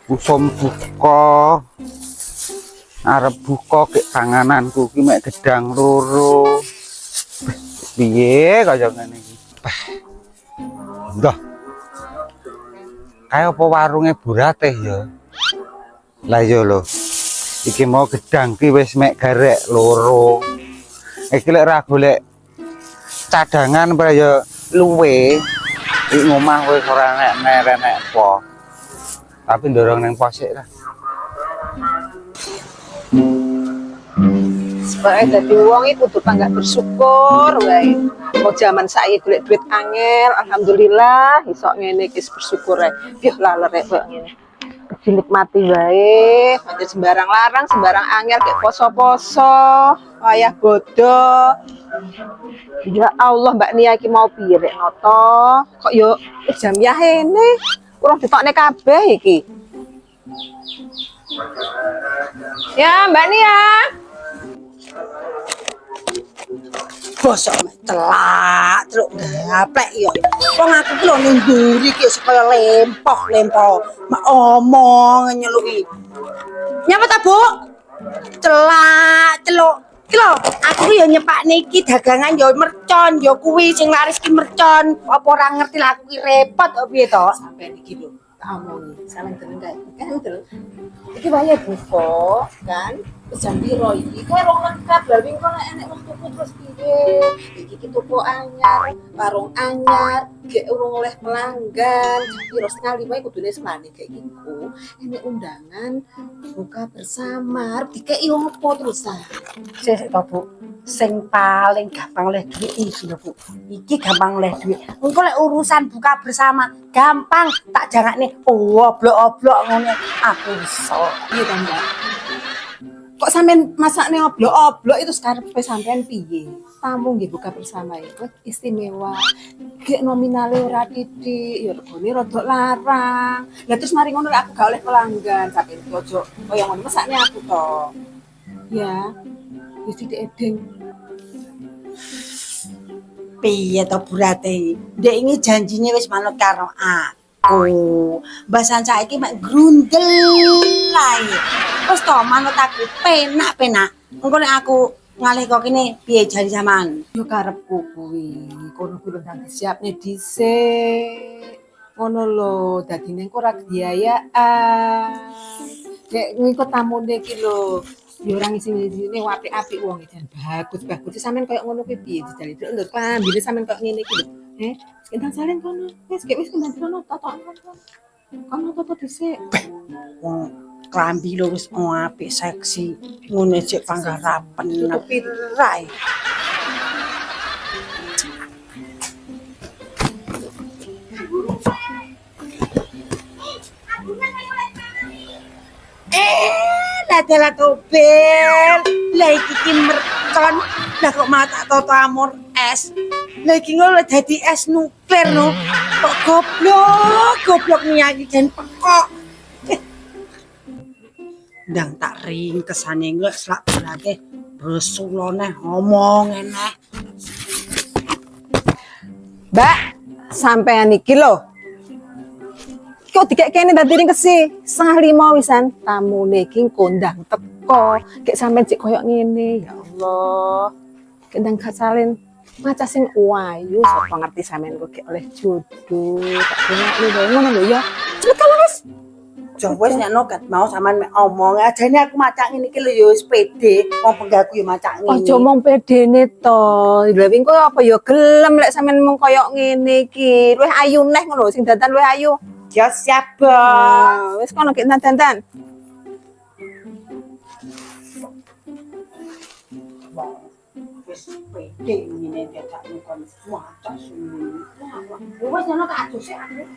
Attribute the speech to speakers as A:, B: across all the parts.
A: Usum buka arep buka kek pangananku ki mek gedang loro. Piye kaya ngene iki? Ndah. Kayak apa warunge Burateh ya? Lah iya lho. Iki mau gedang ki wis mek garek loro. Iki lek ra golek cadangan apa ya luwe. Iki ngomah wis ora enek apa. Tapi ndorong nang posik lah.
B: Sebagai dadi wong iki kudu panggah bersyukur wae. Mau zaman saiki golek duit angel, alhamdulillah iso ngene iki bersyukur ae. Piye lalerek kok ngene. Dinikmati wae, aja sembarang larang, sembarang angel kayak poso-poso, wayah bodo. Ya Allah, Mbak Nia iki mau piye rek noto? Kok yo jam ya ini kurang ditokne kabeh iki. Ya, Mbak Nia.
C: Bosok celak truk gaplek yo. Wong aku ki lho ning mburi ki kaya lempok. Mak omong nyeluki. Nyapa ta, Bu? Celak, celuk. Ki lho, aku yo nyepakne iki dagangan yo mercon, yo kuwi sing laris ki mercon. Apa ora ngerti lah aku ki repot kok piye to?
B: Sampai iki lho, tak omongi. Saling tenang kae. Kan terus. Iki wae buka, kan? Jam piro iki? Kae rong lengkap lha wing kok enek wong tuku terus piye? Iki ki toko anyar, warung anyar, gek urung oleh pelanggan. Piro sekali wae kudune semane kayak gitu. Ini undangan buka bersama. Dikeki opo terusan?
C: Sik to, Bu. Sing paling gampang oleh duit iki lho, Bu. Iki gampang oleh duit. Engko lek urusan buka bersama gampang tak jangakne oblok-oblok ngono. Aku iso.
B: Piye to, Mbak? Kok sampean masakne oblok-oblok itu karepe sampean piye? Tamu nggih buka bersama itu istimewa. Gek nominale ora titik, ya regane rada larang. Lah terus mari ngono aku gak oleh pelanggan, sampeyan ojo kaya ngono mesakne aku to. Ya, wis titik edeng.
C: Piye to Burate? Ndek iki janjine wis manut karo aku. Bahasan saiki mek grundel ae. Wis to manut aku penak-penak. Engko nek aku ngalih kok kene piye jari sampean?
B: Yo karepku kuwi, kono kuwi ndang disiapne dhisik. Ngono lho, dadine engko ora biayaan. Nek ngikut tamune iki lho, yo ora ngisi-ngisine apik-apik wong iki jan bagus-bagus. Sampeyan koyo ngono kuwi piye dijali? Lho klambine sampeyan koyo ngene iki lho. Kendang salin kono. Wis kendang kono totokno. Kono toto dhisik.
C: Wong klambi lho wis apik seksi. Ngono sik panggarapen.
B: Tutupi
C: Rai. Lah tobel. Lah iki ki mercon. Lah kok mata toto amor es. Lah iki ngono dadi es nuklir no. Kok goblok niat iki jan pekok. Ndang tak ring kesane engko slak berake bresulone ngomong eneh.
B: Mbak, sampean iki lho. Kok dikekene dadi ring kesi 4:30 wisan. Tamune iki kondang teko. Kek sampean cek koyo ngene. Ya Allah. Kendang kasalin maca sing wayu sapa ngerti sampean kok oleh jodoh. Tak dongakne wae ngono lho ya. Cepet kan wis.
C: Joko wis nek nogat mau sampean mek omong ajane aku macak ngene iki lho ya wis pede. Wong penggaku ya macak ngene.
B: Aja mong pedene to. Lha wing kok apa ya gelem lek sampean mung koyo ngene iki. Luwih ayu neh ngono sing dandan luwih ayu.
C: Ya siap, Bos.
B: Wis kono ki dandan.
C: Wis pede ngene dadak kon macak sini. Wis ngono tak adus sik aku.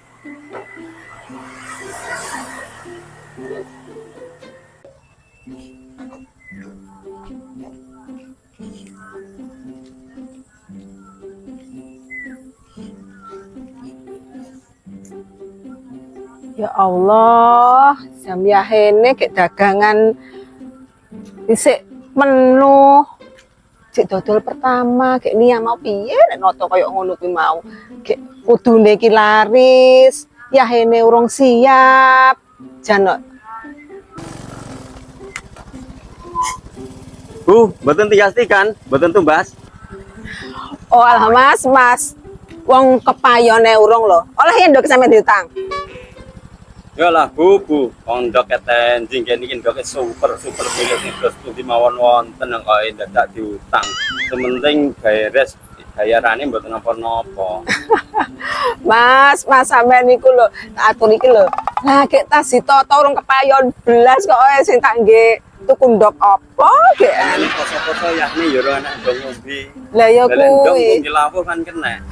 B: Ya Allah, jam yahene kayak dagangan isik menu. Cek dodol pertama, kayak Nia mau piye nek noto koyo ngono kuwi mau. Kayak kudune iki laris, yahene urung siap. Janok.
D: Bu, mboten tigas-tigan, mboten tumbas.
B: Oh alah Mas, Mas. Wong kepayone urung lho. Oleh yen ndok sampe diutang.
D: Ya lah Bu, wong ndok keten jinggen iki ndok super milik terus pundi mawon wonten kok dadak diutang. Sementing beres bayarane mboten napa-napa.
B: Mas sampean niku lho, tak atur iki lho. Lah gek tas ditata urung kepayon blas kok sing tak nggih tuku ndok apa gek.
D: Ini poso-poso yahne ya ora anak ndok ngombe.
B: Lah ya
D: Ndok
B: kuwi.
D: dilawuh kan kena.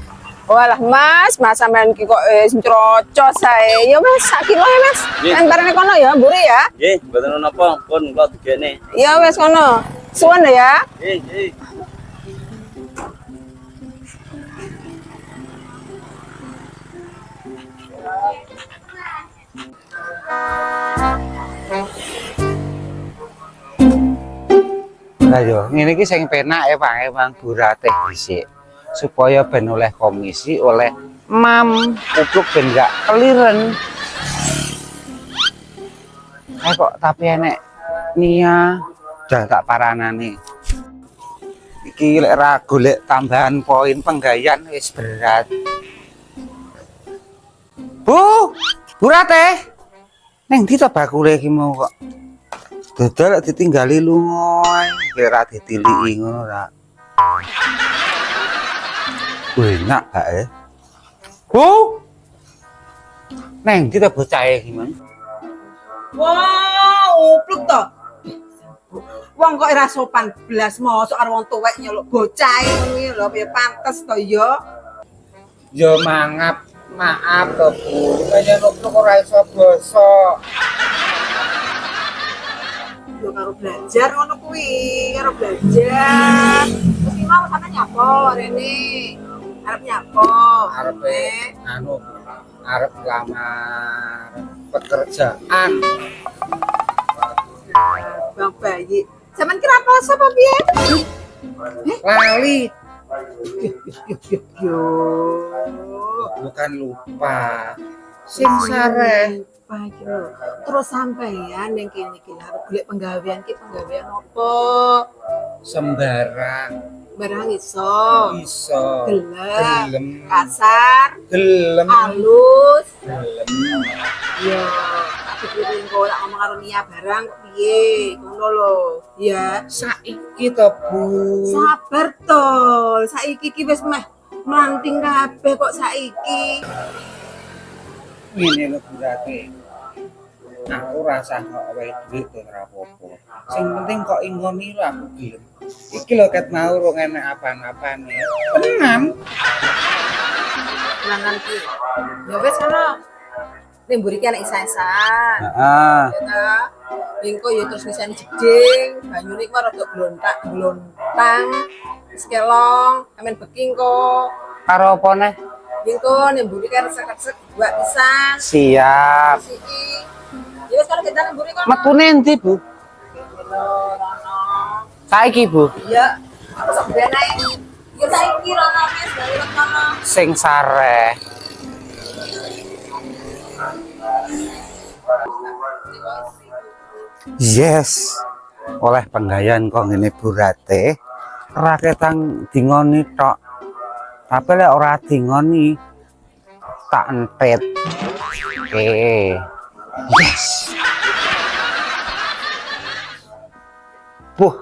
B: Walah Mas sampean iki kok wis crocos sae. Ya Mas, sak kilo ya Mas.
D: Nggih.
B: Antarane kono ya, mburi ya.
D: Nggih, mboten napa, pun kula digene.
B: Ya wis kono. Suwun ya.
D: Nggih.
A: Lah yo ngene iki sing penak ya Pak emang burate dhisik. Supaya ben oleh komisi, oleh kupluk ben gak keliren. Kok tapi enek Nia udah tak paranane. Iki lek ra golek tambahan poin penggayan wis berat. Burate. Neng ndi to bakule iki mau kok. Dodol ditinggali lunga, kira ditiliki ngono ra. Enak bae. Neng kita bocah iki, Mang.
C: Wow, upluk to. Wong kok ora sopan blas mosok karo wong tuwek nyeluk bocah ngono iki lho, ya pantes to ya.
A: Ya maaf to, Bu. Kaya nuk ora iso basa.
C: Yo karo belajar ngono kuwi, karo belajar. Mesti mau sampe nyapo rene. Arep nyapo?
A: Arepe arep lamar pekerjaan.
C: Bang bayi. Sampeyan kira poso apa piye?
A: Lali,
C: Yo.
A: bukan lupa. Sing sare.
C: Iki lho. Terus sampeyan ning kene iki arep golek penggawean apa?
A: Sembarang
C: Barang iso.
A: iso.
C: Gelem. Kasar.
A: Gelem.
C: Halus.
A: Gelem.
C: Yo, tak pikirin kok tak ngomong karo Nia barang kok piye, ngono lho. Ya,
A: Saiki to, Bu.
C: sabar to. Saiki iki wis meh mlanting kabeh kok saiki.
A: Ngene lho burate. Aku rasa kok wae duit to ora apa-apa. Sing penting kok ingoni lho aku gelem. Iki lho ket mau ora enek apa-apane. Tenan.
C: Lanang ki. Ya wis ngono. Ning mburi ki ana isa-isaan.
A: Heeh.
C: Ya ta. Engko ya terus ngisani jeding, banyune iku rada glontang. Wis kelong, amen beking kok.
A: Karo apa neh?
C: Engko ning mburi ki resek-resek buat pisang.
A: Siap.
C: Siki. Ya wis kalau kita ning mburi kok.
A: Metune endi, Bu? Saiki, Bu.
C: Ya, aku sok ben ae. Ya saiki rono wis bali kono.
A: Sing sare. Yes. Oleh penggayan kok ngene burate. Raketang dingoni tok. Tapi lek ora dingoni tak entet. Oke. Yes. Buh.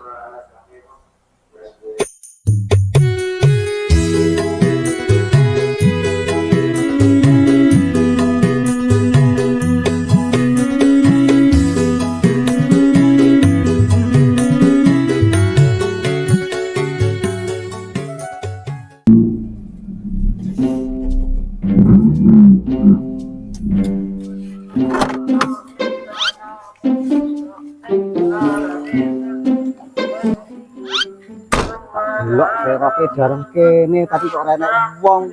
A: Delok seroke jarem kene tapi kok ora enek wong.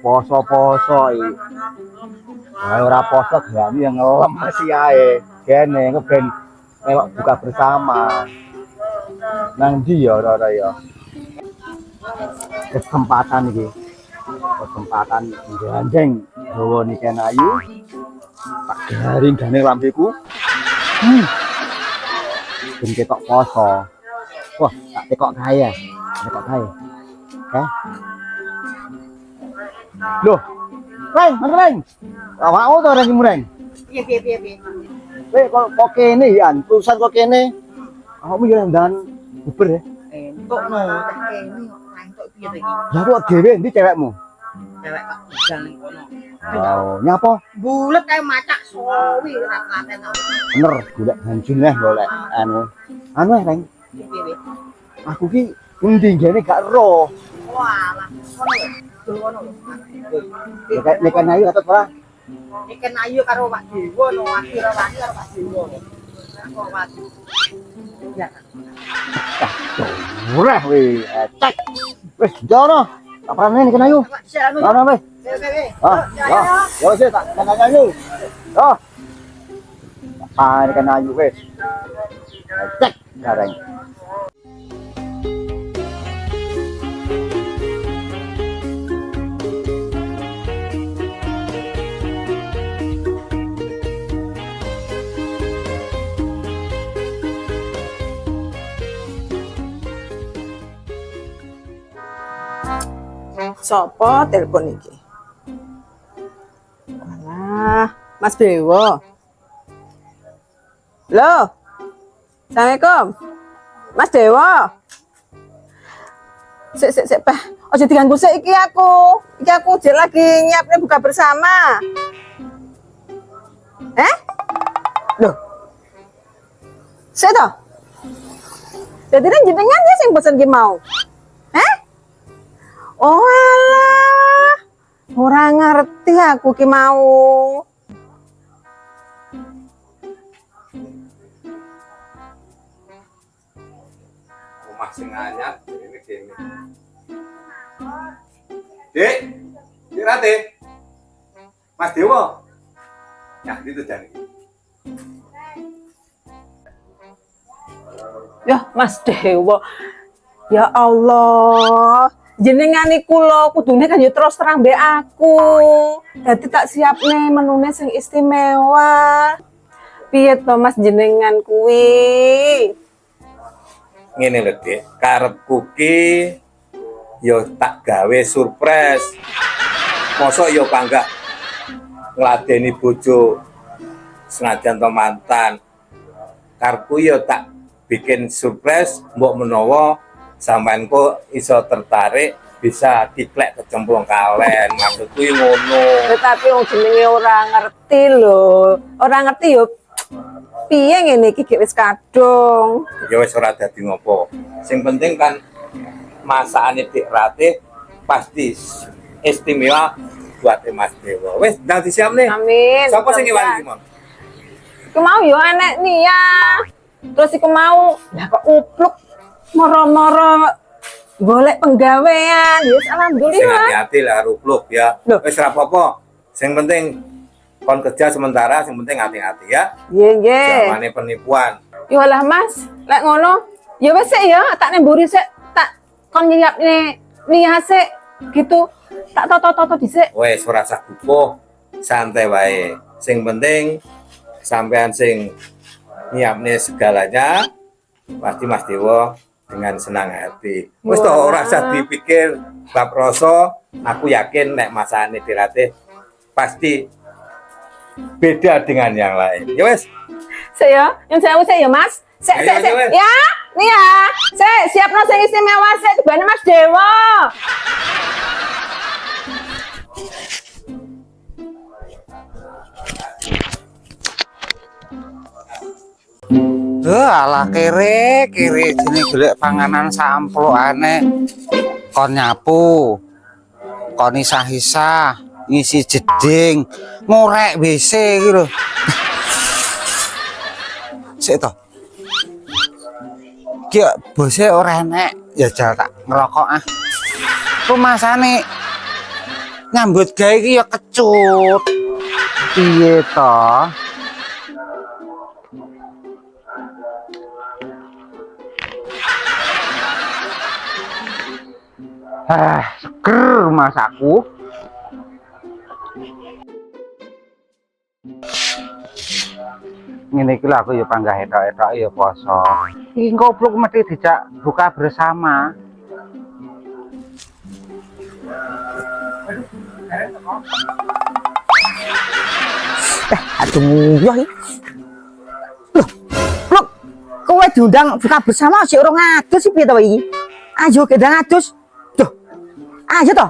A: Poso-poso iki. Lah ora poso gani yang lemes ae. Kene ngeben melok buka bersama. Nang ndi ya ora ya. Kesempatan iki. Kesempatan gandeng dawa niki ayu. Tak garing gane lambeku. Ben ketok poso. Wah, tak tekok kae ya. Tekok kae. Oke. Loh. Reng, Reng. Awakmu to Reng Mureng.
C: Piye.
A: Weh, kok kene ya? Tulisan kok kene. Awakmu yo ndan Uber ya.
C: Entuk no, tak kene kok entuk piye to iki?
A: Ya kok dhewe ndi cewekmu?
C: Cewek kok budal ning kono.
A: Oh, nyapa?
C: Bulet kae macak sowi ora telaten aku.
A: Bener, golek banjur neh golek anu. Anu Reng,
C: Piye?
A: aku ki endi gene gak ero.
C: Walah, kono lho. Dul kono lho.
A: Lekan ayu atau ora?
C: Ikan ayu karo Pak Dewa no, ati karo Pak Dewa. Kok mati. Ya.
A: Ora we, cek. Wis jono. Tak prane ikan ayu. Ono wis.
C: Oke.
A: Yo sih tak ikan ayu. Oh. Ah, ikan ayu wis. Cek gareng.
B: Sopo telepon iki? Alah, Mas Dewo. Halo. Assalamualaikum. Mas Dewo. Sik, Pak. Aja diganggu sik iki aku. Iki aku jek lagi nyiapne buka bersama. Loh. Sik to? Jadi jenengan ya sing pesen ki mau. Oh alah, ora ngerti aku ki mau.
D: Rumah sing anyar ini kene. Dek, Rate. Mas Dewo. Ya, itu jane.
B: Ya, Mas Dewo. Ya Allah. Jenengan iku lho kudune kan yo terus terang mbek aku. Dadi tak siapne menune sing istimewa. Piye to Mas jenengan kuwi?
D: Ngene lho, Dik. Karepku ki yo tak gawe surprise. Mosok yo bangga ngladeni bojo senajan to mantan. Karepku yo tak bikin surprise mbok menawa sampean kok iso tertarik bisa diklek kecemplung kalen maksudku ngono.
B: Tetapi wong jenenge ora ngerti lho. Ora ngerti yo piye ngene iki wis kadung.
D: Ya wis ora dadi ngopo. Sing penting kan masakane Dik Ratih pasti istimewa buat Mas Dewo. Wis ndang disiapne.
B: Amin.
D: Sapa sing ngewan iki, Mon?
B: Iku mau yo enek Nia. Terus iku mau lah kok upluk moro-moro golek penggawean. Ya
D: Sing
B: alhamdulillah.
D: hati-hati lah rupluk ya.
B: Loh.
D: Wis ora apa-apa. Sing penting kon kerja sementara, sing penting hati-hati ya.
B: Nggih.
D: Zamane penipuan.
B: Yo lah Mas, lek ngono, ya wis sik ya, tak nemburi sik, tak kon nyiapne Nia sik gitu. Tak toto-toto dhisik.
D: Wes ora usah gupuh, santai wae. Sing penting sampean sing nyiapne segalanya pasti Mas Dewo dengan senang hati. Wis to ora usah dipikir bab rasa, aku yakin nek masane dilatih pasti beda dengan yang lain. Ya wes.
B: Sik ya, yang saya sik ya Mas. Sik
D: Ayo,
B: sik sik.
D: ayo,
B: Ya, Nia. Sik, siapno sing istimewa sik tibane Mas Dewo.
A: Alah kere jene golek panganan samplokane. Kon nyapu. Kon isah-isah, ngisi jeding, ngorek WC iki lho. Sik to. Ki bose ora enek, ya jal tak ngerokok ah. Rumasane nyambut gawe iki ya kecut. Piye to? Seger masakku. Ngene iki lho aku ya panggah etok-etok ya poso. Iki goblok mesti dijak buka bersama.
E: Aduh, yo iki. Loh, kowe diundang buka bersama sik urung adus sih piye to iki? Ayo kedang adus. Duh. Ayo to.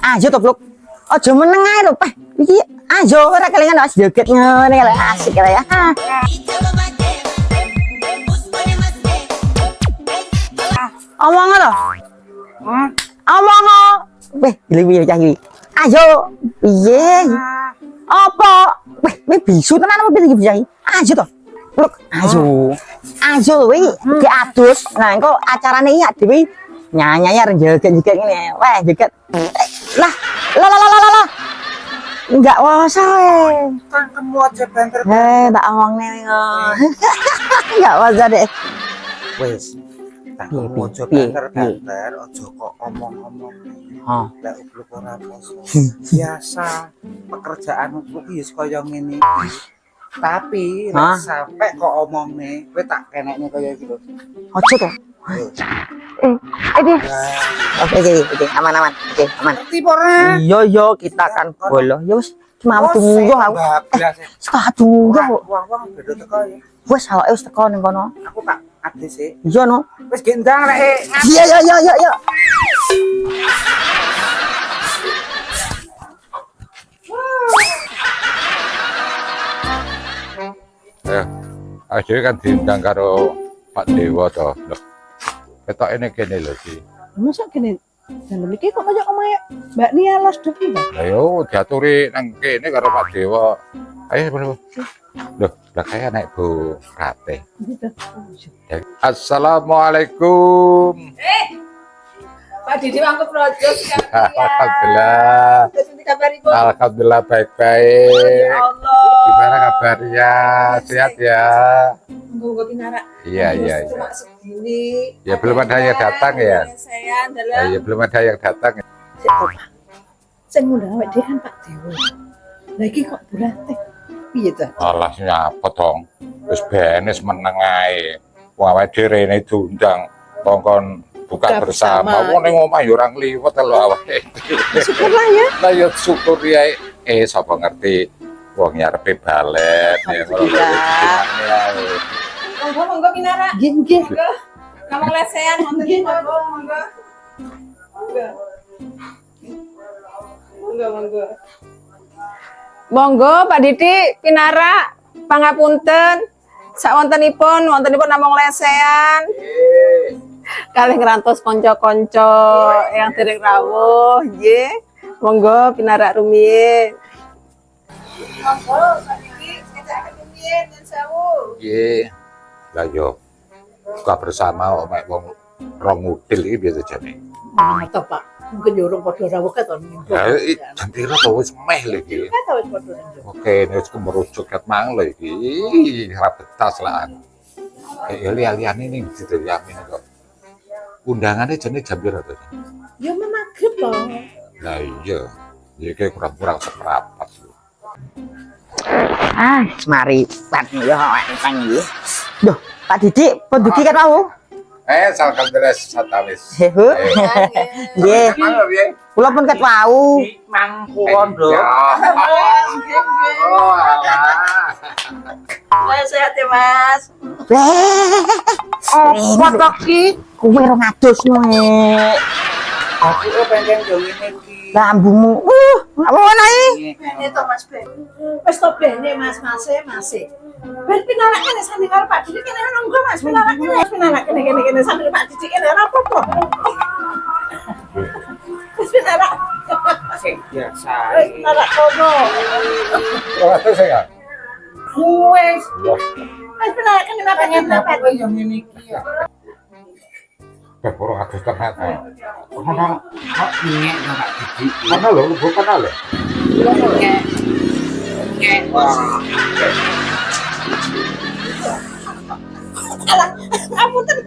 E: Ayo to, Blok. Aja meneng ae lho, Pak. Iki ayo ora kelingan wis joget ngene lho asik ya. Omong to. Omong. Weh, piye cah iki? Ayo. Piye? Apa? Weh, bisu tenan apa piye iki? Ayo to. Blok, ayo. Ayo weh, diadus. Nah, engko acarane iki dhewe nyanyi arep joget-joget ngene. Weh, joget. Lah. Enggak usah weh.
A: Kan kamu aja banter.
E: Tak omongne kok. Enggak usah deh.
A: Wis. Tak
E: Piye,
A: kamu aja
E: piye,
A: banter, aja kok omong-omong.
E: Oh.
A: Lah ubluk ora poso. Biasa pekerjaan ubluk iki kaya ngene iki. Tapi
E: Hah?
A: lek sampe kok omongne, kowe tak kenekne kaya iki lho.
E: Ojo to. Oke, aman. Oke, aman.
A: Ngerti apa ora?
E: Iya, kita kan bolo. Ya wis, cuma tunggu aku. Setengah tunggu.
A: Wong beda teko ya.
E: Wis awake wis teko ning kono.
A: Aku tak adus sih.
E: Iya no.
A: Wis gendang lek.
E: Iya.
F: Akhirnya kan diundang karo Pak Dewa toh. Loh. Ketok ini kene lho iki.
B: Masa kene dalam iki kok banyak omaya Mbak Nia los deh iki.
F: Lah yo diaturi nang kene karo Pak Dewa. Ayo bro. Loh, lah kaya naik Bu Rate. Assalamualaikum.
B: Pak Didi mangkep rojo
F: Alhamdulillah. Alhamdulillah baik-baik. Gimana kabarnya? Sehat ya?
B: Nggo pinara.
F: Iya.
B: Cuma segini.
F: Ya belum ada yang datang ya.
B: Saya adalah
F: Ya belum ada yang datang.
B: sing ngundang awake dhewe kan Pak Dewa. Lah iki kok berarti piye to?
F: Alah nyapa dong. Wis benes meneng ae. Wong awake dhewe rene diundang kongkon buka
B: Buka
F: bersama.
B: bersama.
F: Wong ning omah yo ora ngliwet lho awake.
B: Syukurlah ya.
F: Lah yo syukur ya. Sapa ngerti wong nyarepe balet ya ngono lho.
B: Monggo pinara. Nggih. Kamu lesehan wonten monggo. Monggo Pak Didi pinara pangapunten wontenipun namung lesehan kalih ngrantos kanca-kanca yang dereng rawuh nggih monggo pinara rumiyin monggo Pak Didi sejaken rumiyin dan sewu
F: Nggih. Lah yo buka bersama omek wong rong udil iki biasa jane.
B: Mata Pak mungkin yo urung padha rawuh katon
F: Ya jam pira to wis meh lho iki.
B: kata wis padha rawuh
F: Oke, wis kemerucut ket mang lho iki. Ora betas lah. Ya liya-liyane ning situ yamin kok. Undangannya jane jam pira to?
B: ya maghrib to
F: Lah iya. Iki kurang-kurang seprapat.
E: Semari Pak yo awake iki. Duh, Pak Didi, pun dugi kan mau?
F: Alhamdulillah satawis.
E: Hehe. Nggih. Kula pun ket wau.
A: Mangkulon lho.
F: Oh, alah.
B: sehat ya Mas
E: Apa to ki? Kowe ora ngadus nek.
A: Aku pengen yo ngene iki.
E: Lambungmu. Apa ana iki?
B: ini to Mas Ben wis to bene Mas ben pinara kene sampe karo Pak Didi kene nunggu Mas pinara kene sampe Pak Didi kene ora apa-apa wis pinara
A: Sing biasa.
B: wis pinara kono
F: Ora terus ya.
B: wis
F: Loh,
B: wis pinara kene pengen dapat
A: Yo ngene iki ya.
F: ora adus tenan.
A: Ono kok nyek nang Pak Didi.
F: Ana lho, lu bukan ale.
B: apunten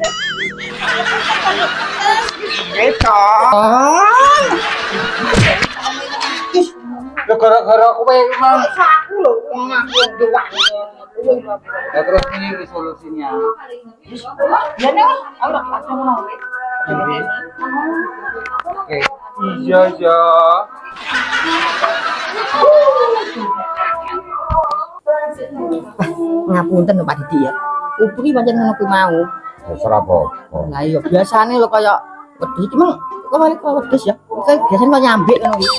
A: Lho gara-gara kowe mang.
C: Aku lho wong aku doang.
A: Ya terus ini solusinya.
C: Ya nek ora aku mau.
A: Oke. Iya ya.
E: Ngapunten lho Pak Didi ya. Upu iki pancen ngono kuwi mau.
F: Terserah apa.
E: Lah iya biasane lho kaya wedhus iki meng kok balik kok wedhus ya. Kayak biasane kok nyambik ngono kuwi.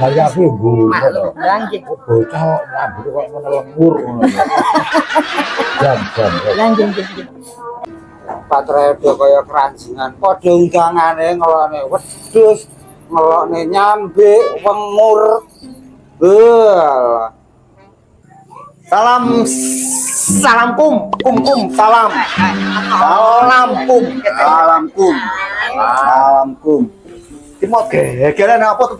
F: Saya aku bu.
E: Maklum, lah nggih.
F: Bocah kok rambut kok ngono lengur ngono. Jam.
E: Lah nggih nggih.
A: Patre udah kaya keranjingan. Padha undangane ngelone wedhus, ngelone nyambik, wengur.
G: Salam kum salam. Salam kum. Ki mau gegeran apa tuh?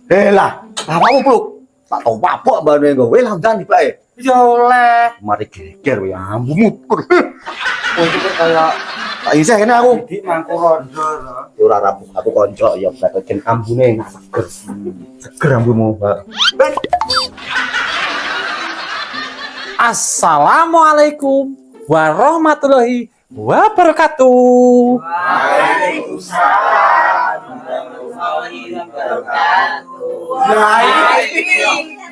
G: Lah, awakmu pluk. Tak tau apa mbane nggo. Lantan iki bae. Ya oleh. Mari geger ya ambumu.
A: Oh itu kaya
G: Tak isih kene aku.
A: di mangkurondo.
G: Ya ora rapuh aku konco ya bagian ambune seger. Seger ambumu, Pak.
H: Assalamualaikum warahmatullahi wabarakatuh.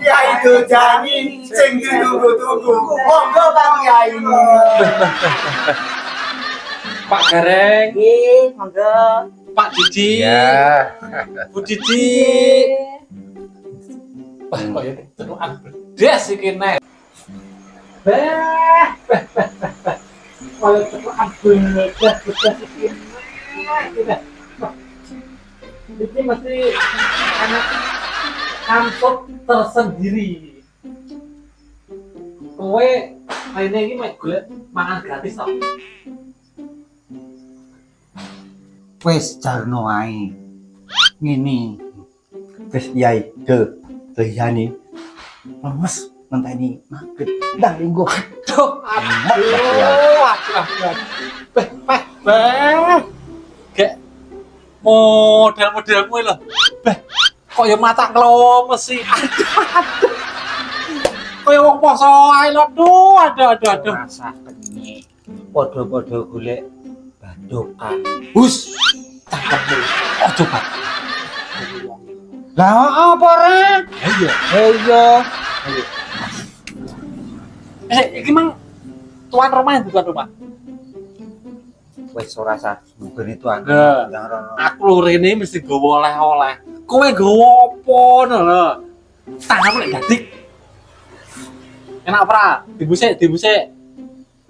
G: Ya itu janin sing ditunggu-tunggu. Monggo Pak Kyai.
H: Pak Gareng,
E: Nggih, monggo.
H: Pak Didi,
F: Ya.
H: Bu Didi. Wah, kok ya tenukan bedes iki nek. Kalau tenukan bedes iki. Ini mesti anak kampus tersendiri. Kowe mainnya ini main golek mangan gratis tau.
A: Wes jarno ae. Ngene.
G: Wis Yai yani. Lemes ngenteni magrib. Ndang linggo.
H: Aduh, aduh. Gek model-model kowe lho. Beh, kok ya mata klemes sih. Aduh. Kaya wong poso ae lho. Aduh.
A: Rasa kenyek. Padha-padha golek badokan. Hus. Cakep.
H: Ojo Pak.
A: Lah apa rek?
H: Ayo.
A: Iya.
H: Iki mang tuan rumah bukan rumah.
A: Wes ora usah mungkin itu
H: Nah.
A: yang rono.
H: Aku lho rene mesti gowo oleh-oleh. Kowe gowo apa ngono lho? Tanganmu lek gadik. Enak ora? Dibusik.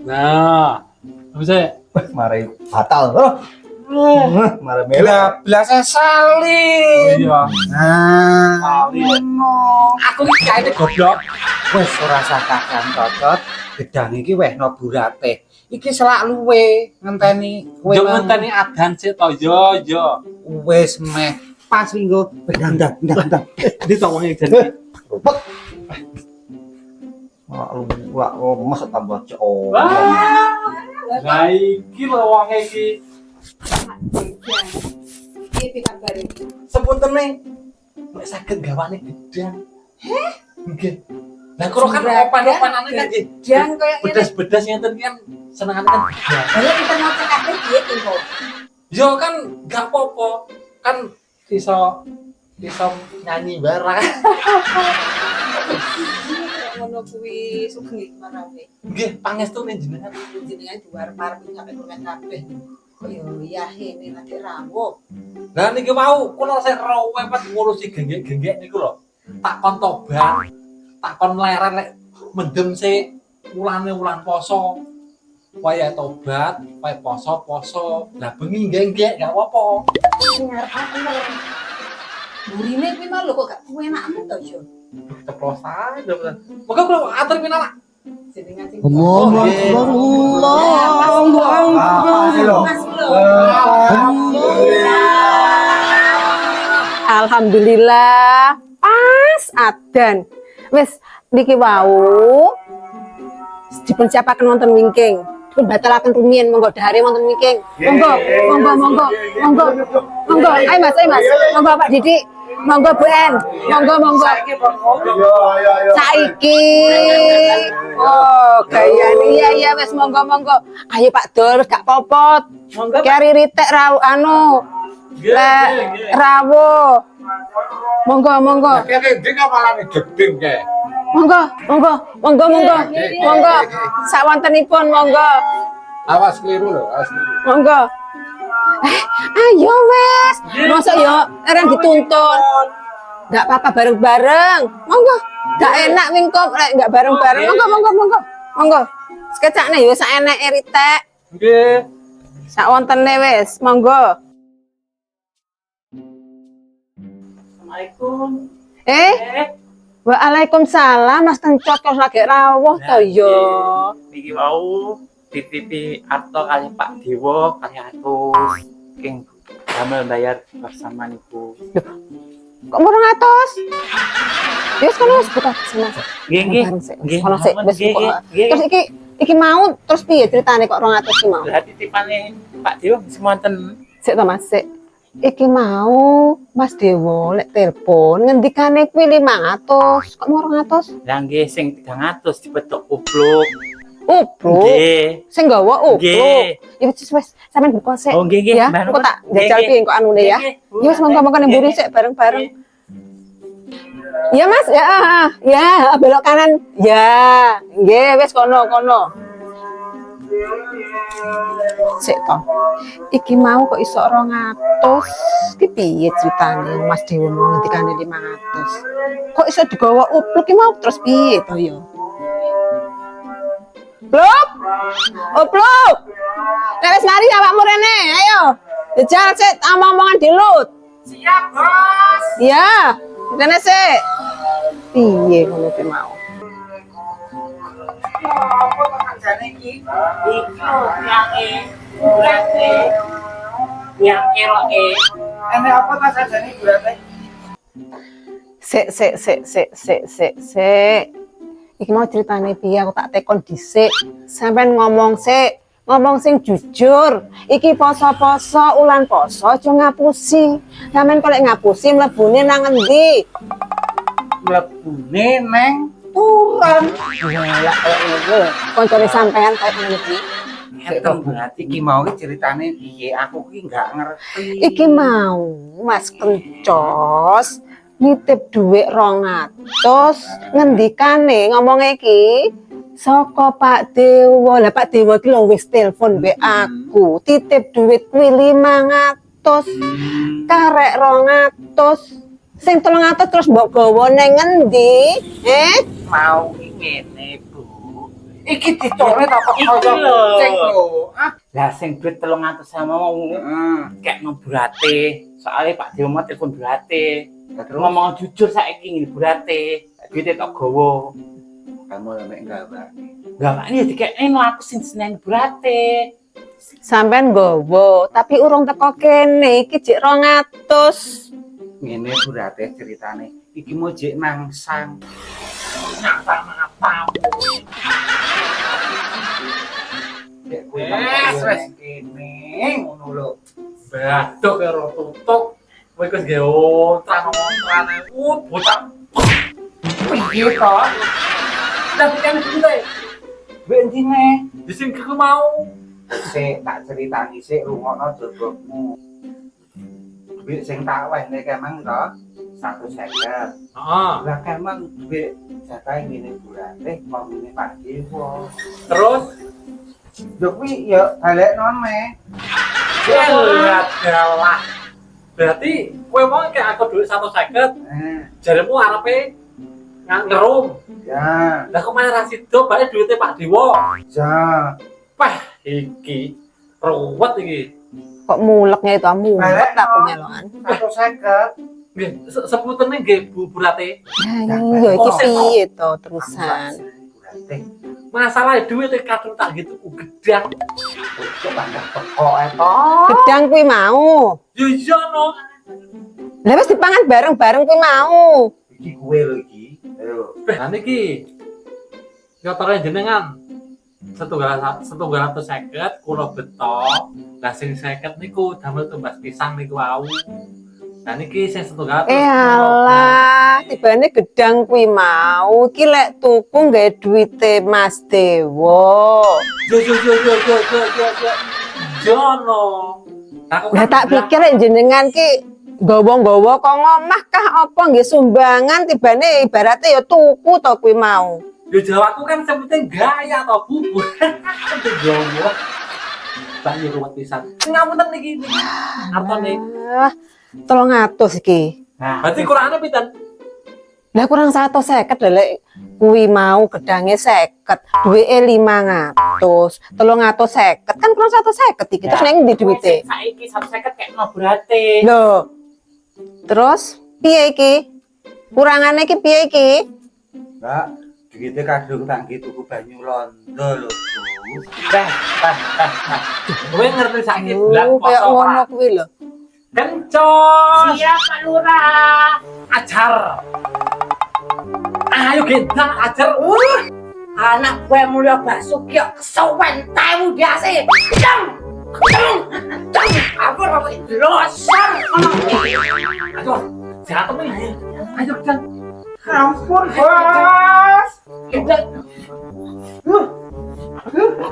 H: Nah, dibusik.
G: Mari batal. Mari
A: Bila saya salin.
H: Iya.
A: Nah,
H: Kali. Aku iki kae goblok.
A: wes ora usah kakang cocot. Gedang iki weh no burate. Iki selak luwe ngenteni kowe.
H: Yo ngenteni adan sik to, yo.
A: Wes meh pas minggu.
G: ndang.
H: Ndi to wong jan.
G: Wah, lemes tambah cowok.
H: Wah. Lah iki lho wong iki. Sepunten nih. Mek saged gawane gedang. Nggih. Lah karo kan opan-opanane kan nggih.
C: Gedang koyo ngene.
H: Bedas-bedas ngenten kan senengane kan gedang.
C: Lah kita mau cek kabeh piye ki kok?
H: Yo kan gak apa-apa. Kan iso nyanyi bareng.
B: Ngono kuwi sugeng iki marane.
H: Nggih, pangestune jenengan.
B: Jenengan duar-par sampe kurang kabeh. Kok yo iya ini nanti rawuh.
H: Lah niki mau kula sik rewepet ngurusi genggek-genggek niku lho. Tak kon tobat, tak kon leren lek mendem sik wulan poso. Waya tobat, waya poso. Lah bengi genggek gak apa-apa.
C: Sing arep aku lho.
B: Burine kuwi mah lho kok gak enak to yo.
H: Ceplos aja bener. Moga kula atur pinala.
B: Jenengan sing Alhamdulillah pas adan. Wis niki wau dipersiapaken wonten wingking. Dipun batalaken rumiyin monggo dahare wonten wingking. Monggo. Ayo Mas. Monggo Pak Didi. Monggo Bu En. Monggo. Saiki. Oh, gayane iya wis monggo. Ayo Pak Dul, gak popot. Monggo. Kari ritek rawuh. Monggo.
F: Kene ndi malah gedeng kae.
B: Monggo. Sawontenipun monggo.
F: Awas keliru lho, awas keliru.
B: Monggo. Ayo wes. Masa yo orang dituntun. Enggak apa-apa bareng-bareng. Monggo. Enggak enak mingkop lek enggak bareng-bareng. Monggo. Sekecakne yo sak eneke ritek.
H: Nggih.
B: Sak wontene wis. Monggo.
H: Assalamualaikum.
B: Waalaikumsalam Mas Kencot kok lagi rawuh to yo.
I: Niki mau titipi Arto kali Pak Dewo kali atus king damel bayar bersama niku.
B: Kok murung atos? Wis kono wis buka sana.
I: Nggih.
B: Kono sik wis buka. Terus iki mau terus piye ceritane kok 200 ki mau?
I: Lah titipane Pak Dewo semonten.
B: Sik to Mas, sik. Iki mau Mas Dewo lek telepon ngendikane kuwi 500. Kok mau 200?
I: Lah nggih sing 300 dipethuk upluk.
B: Upluk.
I: Nggih.
B: Sing gawa upluk.
I: Nggih.
B: Ya wis sampean buka sik.
I: Oh nggih.
B: Ya, kok tak jajal piye kok anune ya. Ya wis monggo-monggo nang mburi sik bareng-bareng. Ya Mas, ya belok kanan. Ya, nggih wis kono. Sik to. Iki mau kok iso 200. Ki piye ceritane Mas Dewo mau ngendikane 500. Kok iso digawa upluk ki mau terus piye to ya? Upluk. Nek wis mari awakmu rene, ayo. Jejal sik omong-omongan dilut. Siap, Bos. Iya, rene sik. Piye ngono ki mau?
I: Yang keroke.
B: Sik. Iki mau ceritane piye aku tak tekon dhisik. Sampeyan ngomong sing jujur. Iki poso-poso, ulan poso aja ngapusi. Sampeyan kok lek ngapusi mlebune nang endi?
I: Mlebune neng
B: Turun. Lah koncone sampean kaya ngene iki.
A: Berarti iki mau ceritane piye? Aku ki enggak ngerti.
B: Iki mau Mas Kencos nitip dhuwit 200 ngendikane ngomongnya iki saka Pak Dewo. Lah Pak Dewo iki lho wis telepon mbek aku titip dhuwit kuwi 500 karek 200 sing 300 terus mbok gawa ning ngendi
I: mau ngene Bu.
A: Iki ditore ta kok
I: Iki lho.
A: cek lho.
I: Lah sing duit 300 sama mau kayak ngeburate. Soalnya Pak Dewo mau telepon burate. Terus ngomong jujur saiki ngene burate. Duitnya tak gawa.
A: Kamu nek enggak, Pak.
I: Enggak ini dikekne aku sing seneng burate.
B: sampean nggawa tapi urung teko kene iki jek 200.
A: Ngene burate ceritane. Iki mau jek nangsang.
I: Apa?
A: Dek kowe wis kene ngono lho.
H: Badok karo tutuk. Kowe wis ge ontran-ontrane. Bocah.
A: Piye to?
H: Tapi kan kuwi
A: Mbek ndine?
H: di sing aku mau.
A: Sik tak critani sik rungokno jebokmu. Duit sing tak wehne kemang to 150.
H: Heeh.
A: Lah kemang duit jatah ngene burate mau ngene Pak Dewo.
H: Terus
A: Yo kuwi ya balekno me.
H: adalah berarti kowe mau kayak aku duit 150 jaremu arepe ngerum.
A: Ya,
H: Lah kok malah ra sido bae duitnya Pak Dewo.
A: ya.
H: Pah iki ruwet iki.
B: Kok muleknya itu mulek tak penyelokan.
A: 150.
H: Nggih, seputene nggih Bu Burate.
B: Iya iki piye to terusan.
A: Burate.
H: Masalah duit kadung tak gitu gedang.
A: Kok banyak pekok to.
B: Gedang kuwi mau.
H: Yo iya no.
B: Lah wis dipangan bareng-bareng kuwi mau.
A: Iki kue lho iki. Ayo.
H: Nah niki nyotore jenengan setunggal 150 kula beto. Lah sing 50 niku damel tumbas pisang niku wau. Nah niki sing setunggal.
B: Alah, tibane gedang kuwi mau iki lek tuku nggae duwite Mas Dewo.
H: Jono.
B: Lah tak pikir lek jenengan ki nggawa-nggawa kok ngomah kah apa nggih sumbangan tibane ibarate ya tuku to kuwi mau.
H: Yo jawaku kan sepenting gaya to bubur. Jowo. Tak yo ruwet pisan. Ngapunten niki. Artone.
B: 300 iki.
H: Berarti kurangane pinten?
B: Lah kurang 150 lek kuwi mau gedange 50, duweke 500, 350 kan kurang 150 iki. Terus nang ndi duwite?
I: Saiki 150 kayak no berarti.
B: Lho. Terus piye iki? Kurangane iki piye iki?
A: Mbak, duwite kadung tak nggih tuku banyu londo lho.
H: Kowe ngerti saiki bulan
B: Kayak
H: poso
B: ngono
H: ora?
B: kuwi lho.
H: Kencos.
I: Siap Pak Lurah.
H: Ajar. Ayo gendang ajar.
C: Anak gue mulia Basuki kok kesuwen tahu dia sih. Dang. Apa apa losar.
H: Aduh, jatuh nih. Ayo gendang.
C: Ampun, Bos.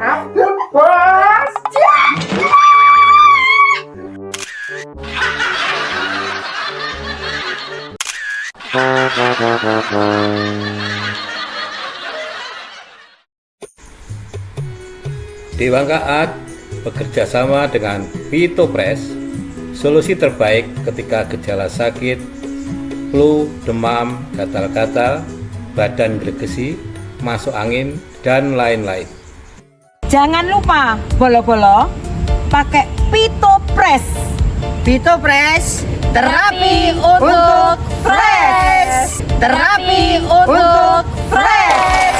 C: Ampun, Bos.
J: Dewangga Art bekerja sama dengan Pito Press, solusi terbaik ketika gejala sakit, flu, demam, gatal-gatal, badan gregesi, masuk angin, dan lain-lain.
E: Jangan lupa bolo-bolo pakai Pito Press. Pito Press, terapi untuk fresh. Terapi untuk fresh.